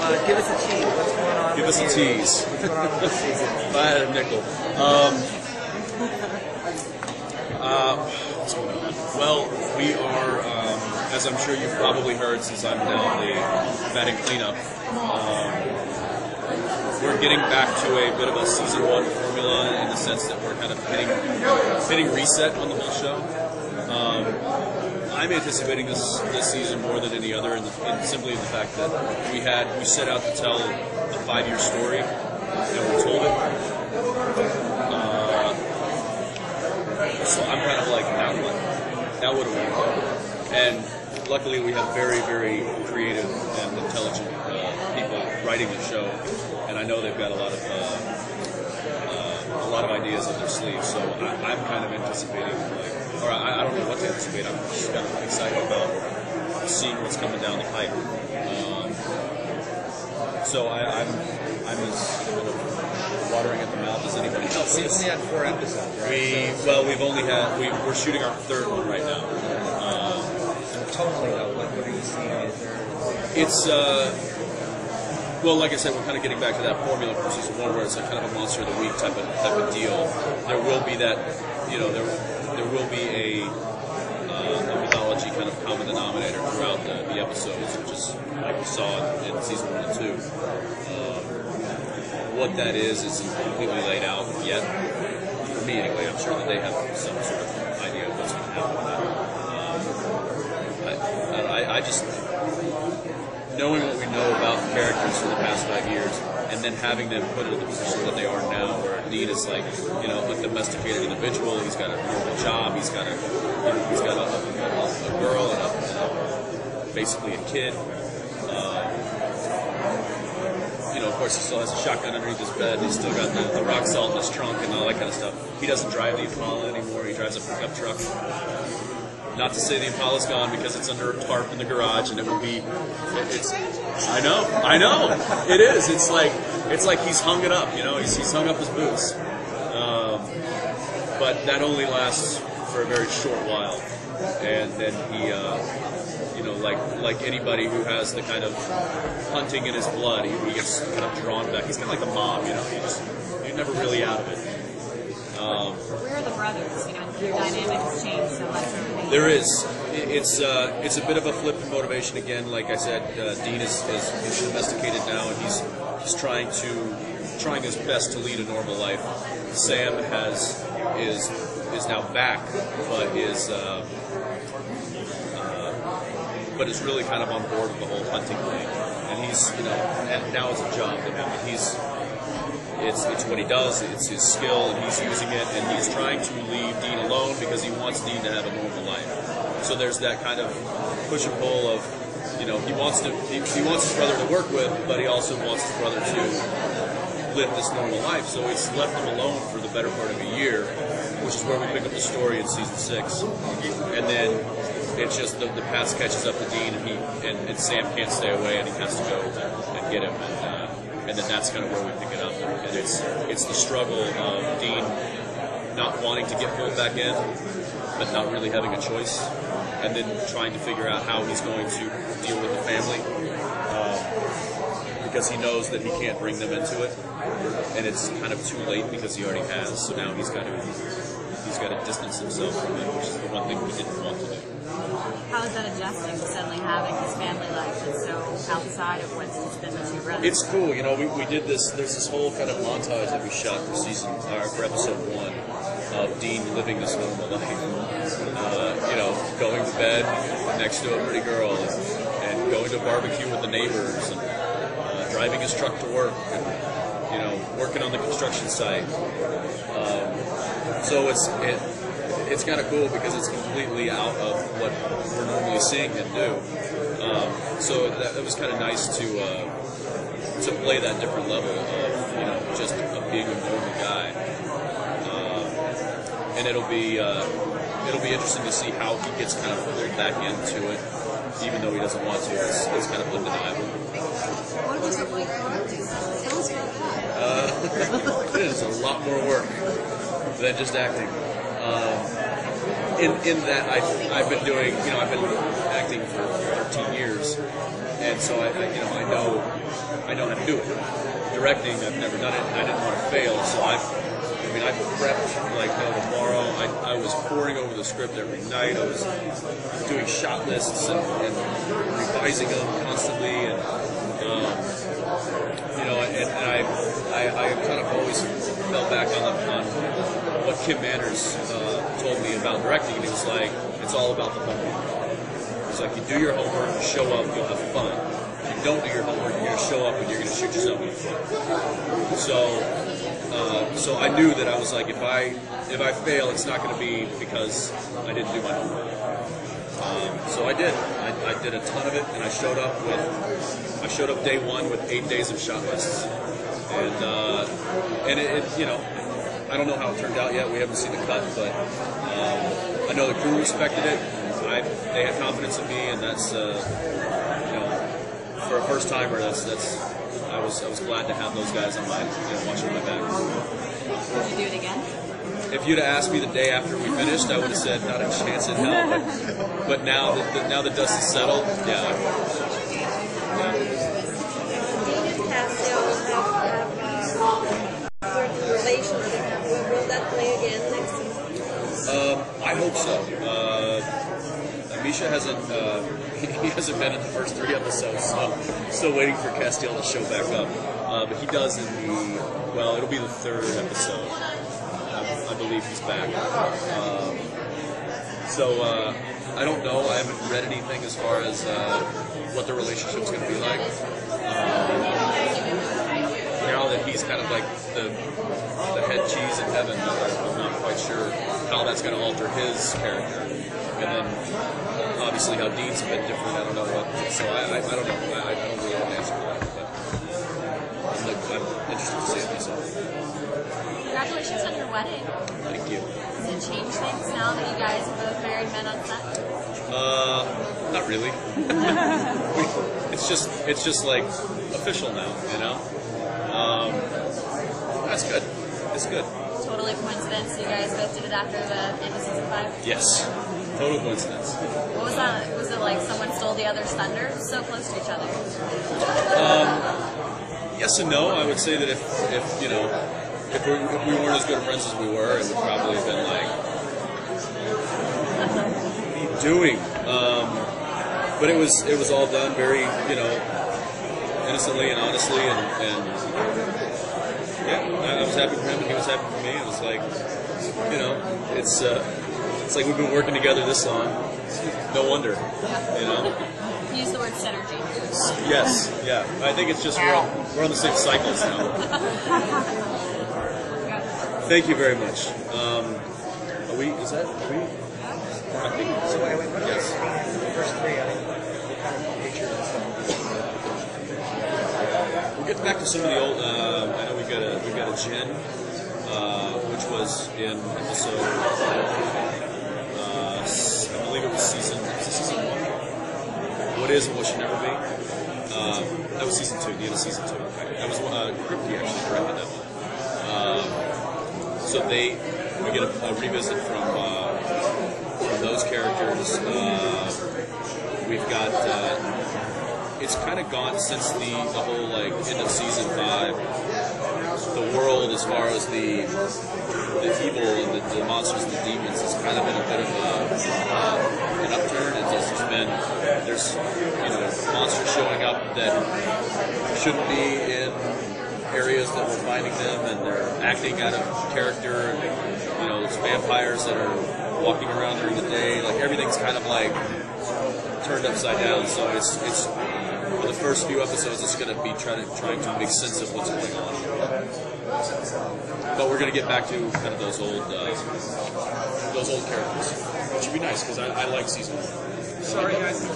Give us a tease. What's going on? Give us a tease. What's going on this season? If I had a nickel. What's going on? Well, we are, as I'm sure you've probably heard since I'm now the batting cleanup, we're getting back to a bit of a season one formula in the sense that we're kind of hitting reset on the whole show. I'm anticipating this season more than any other, in simply in the fact that we set out to tell a 5-year story, and we told it. So I'm kind of like, now what do we do? And luckily we have very, very creative and intelligent people writing the show, and I know they've got a lot of ideas up their sleeves. So I'm kind of anticipating, or I don't know what to anticipate. I'm just kind of excited about seeing what's coming down the pipe. So I'm as kind of watering at the mouth as anybody else. We only had 4 episodes, right? We're shooting our 3rd one right now. Totally though, what are you seeing? It's well, like I said, we're kind of getting back to that formula from season 1, where it's like kind of a monster of the week type of deal. There will be that, there will be a mythology kind of common denominator throughout the episodes, which is like we saw in season 1 and 2. What that is isn't completely laid out yet. For me, anyway. I'm sure that they have some sort of idea of what's going to happen with that. I just, knowing what we know about the characters for the past 5 years, and then having them put in the position that they are now, where Dean is like, a domesticated individual. He's got a normal job. He's got a girl and basically a kid. Of course, he still has a shotgun underneath his bed. He's still got the rock salt in his trunk and all that kind of stuff. He doesn't drive the Impala anymore. He drives a pickup truck. Not to say the Impala's gone, because it's under a tarp in the garage, and it would be. I know. It is. It's like he's hung it up. He's hung up his boots. But that only lasts for a very short while, and then he, like anybody who has the kind of hunting in his blood, he gets kind of drawn back. He's kind of like the mob. You're never really out of it. Where are the brothers? Their dynamic has changed so much. There is. It's a bit of a flip in motivation again. Like I said, Dean is domesticated now, and he's trying his best to lead a normal life. Sam is now back, but is really kind of on board with the whole hunting thing. And he's and now it's a job to him. It's what he does, it's his skill, and he's using it, and he's trying to leave Dean alone because he wants Dean to have a normal life. So there's that kind of push and pull of, he wants his brother to work with, but he also wants his brother to live this normal life. So he's left him alone for the better part of a year, which is where we pick up the story in season 6. And then it's just the past catches up to Dean, and Sam can't stay away, and he has to go and get him. And then that's kind of where we pick it up. And it's the struggle of Dean not wanting to get pulled back in, but not really having a choice, and then trying to figure out how he's going to deal with the family, because he knows that he can't bring them into it, and it's kind of too late because he already has. So now he's got to distance himself from it, which is the one thing we didn't want to do. How is that adjusting to suddenly having his family life that's so outside of what's just been the 2 brothers? It's cool, we did this. There's this whole kind of montage that we shot for episode 1 of Dean living this normal life. Going to bed next to a pretty girl, and going to barbecue with the neighbors, and driving his truck to work, and working on the construction site. So it's kind of cool because it's completely out of what we're normally seeing him do. So that was kind of nice to play that different level of just of being a normal guy. And it'll be interesting to see how he gets kind of pulled back into it, even though he doesn't want to. It's kind of undeniable. What was it like acting? Tell us about that. It is a lot more work than just acting. In that I've been doing, I've been acting for 13 years, and so I know I know how to do it. Directing, I've never done it, and I didn't want to fail, so I prepped like no tomorrow. I was poring over the script every night. I was doing shot lists and revising them constantly, and you know, and I kind of always fell back on what Kim Manners told me about directing, and he was like, it's all about the homework. It's like, you do your homework, you show up, you'll have fun. If you don't do your homework, you're going to show up and you're going to shoot yourself in the foot. So I knew that I was like, if I fail, it's not going to be because I didn't do my homework. So I did. I did a ton of it, and I showed up day one with 8 days of shot lists, and it you know, I don't know how it turned out yet. We haven't seen the cut, but I know the crew respected it. They had confidence in me, and that's you know, for a first timer, I was glad to have those guys on my watching my back. Would you do it again? If you'd have asked me the day after we finished, I would have said not a chance in hell. But now the dust has settled, yeah. Certain relationship. Will that play again next season? I hope so. Misha hasn't he hasn't been in the first 3 episodes, so I'm still waiting for Castiel to show back up. But he does in it'll be the 3rd episode. I believe he's back. So I don't know. I haven't read anything as far as what the relationship's going to be like. Now that he's kind of like the head cheese in heaven, I'm not quite sure how that's going to alter his character. And then obviously how Dean's a bit different. I don't know what. So I don't know. I don't really want to answer that. But I'm interested to see it myself. Congratulations on your wedding. Thank you. Does it change things now that you guys are both married men on set? Not really. It's just like official now, you know. That's good. It's good. Totally coincidence. You guys both did it after the end of season 5. Yes. Total coincidence. What was that? Was it like someone stole the other's thunder? So close to each other. Yes and no. I would say that if you know. If we weren't as good of friends as we were, it would probably have been like, what are you doing? But it was all done very, you know, innocently and honestly, and yeah, I was happy for him and he was happy for me. It was like, you know, it's like we've been working together this long. No wonder, you know. Use the word synergy. Yes, yeah. I think it's just we're on the same cycles now. Thank you very much. Are we? I think So what are yes. the first 3? I mean, what kind of pictures and stuff? We'll get back to some of the old. I know we've got a Jen, which was in episode. I believe it was season 1. What is and what should never be. That was season 2. The end of season 2. That was Kripke actually directed that one. So we get a revisit from those characters. We've got it's kind of gone since the whole like end of season 5. The world, as far as the evil and the monsters and the demons, has kind of been a bit of an upturn. It's just been there's monsters showing up that shouldn't be in areas that we're finding them, and they're acting out of character, and there's vampires that are walking around during the day. Like everything's kind of like turned upside down. So it's for the first few episodes, it's going to be trying to make sense of what's going on. But we're going to get back to kind of those old characters, which would be nice because I like season 1. Sorry, guys.